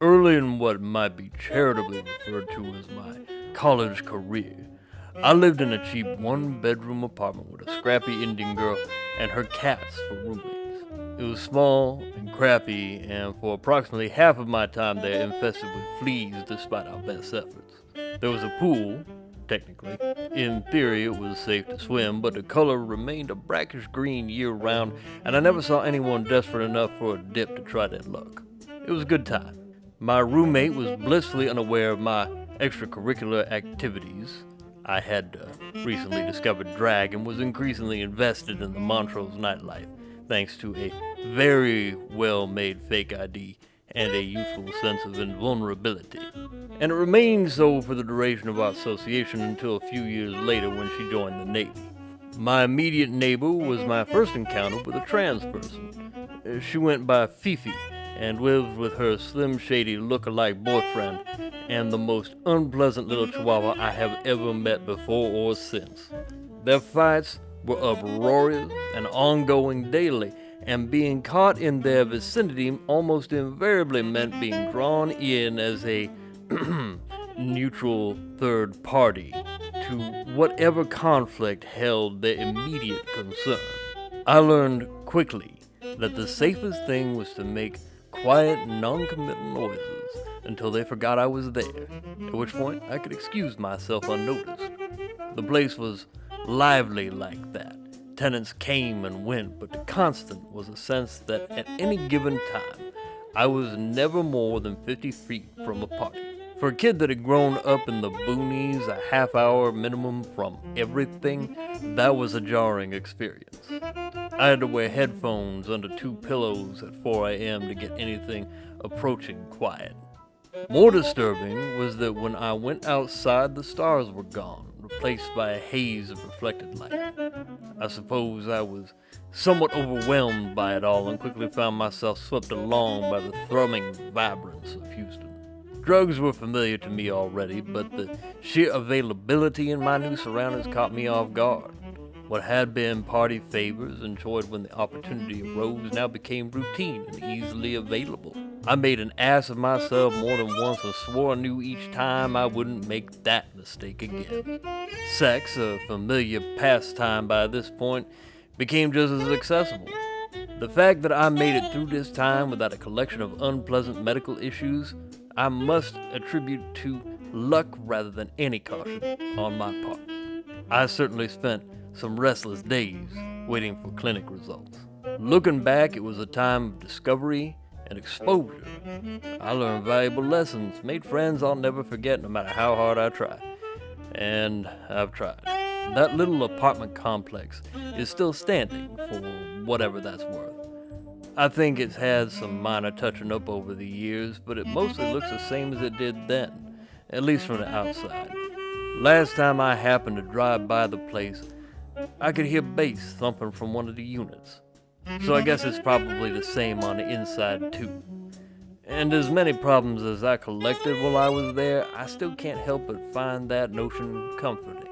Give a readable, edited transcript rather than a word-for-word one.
Early in what might be charitably referred to as my college career, I lived in a cheap one-bedroom apartment with a scrappy Indian girl and her cats for roommates. It was small and crappy, and for approximately half of my time there, infested with fleas despite our best efforts. There was a pool, technically. In theory, it was safe to swim, but the color remained a brackish green year round, and I never saw anyone desperate enough for a dip to try their luck. It was a good time. My roommate was blissfully unaware of my extracurricular activities. I had recently discovered drag and was increasingly invested in the Montrose nightlife, thanks to a very well-made fake ID and a youthful sense of invulnerability. And it remained so for the duration of our association until a few years later when she joined the Navy. My immediate neighbor was my first encounter with a trans person. She went by Fifi and lived with her Slim Shady look-alike boyfriend and the most unpleasant little chihuahua I have ever met before or since. Their fights were uproarious and ongoing daily, and being caught in their vicinity almost invariably meant being drawn in as a neutral third party to whatever conflict held their immediate concern. I learned quickly that the safest thing was to make quiet, non-committal noises until they forgot I was there, at which point I could excuse myself unnoticed. The place was lively like that. Tenants came and went, but the constant was a sense that at any given time, I was never more than 50 feet from a party. For a kid that had grown up in the boonies, a half-hour minimum from everything, that was a jarring experience. I had to wear headphones under two pillows at 4 a.m. to get anything approaching quiet. More disturbing was that when I went outside, the stars were gone, replaced by a haze of reflected light. I suppose I was somewhat overwhelmed by it all and quickly found myself swept along by the thrumming vibrance of Houston. Drugs were familiar to me already, but the sheer availability in my new surroundings caught me off guard. What had been party favors enjoyed when the opportunity arose now became routine and easily available. I made an ass of myself more than once and swore anew each time I wouldn't make that mistake again. Sex, a familiar pastime by this point, became just as accessible. The fact that I made it through this time without a collection of unpleasant medical issues, I must attribute to luck rather than any caution on my part. I certainly spent some restless days waiting for clinic results. Looking back, it was a time of discovery and exposure. I learned valuable lessons, made friends I'll never forget no matter how hard I try. And I've tried. That little apartment complex is still standing, for whatever that's worth. I think it's had some minor touching up over the years, but it mostly looks the same as it did then, at least from the outside. Last time I happened to drive by the place, I could hear bass thumping from one of the units. So I guess it's probably the same on the inside too. And as many problems as I collected while I was there, I still can't help but find that notion comforting.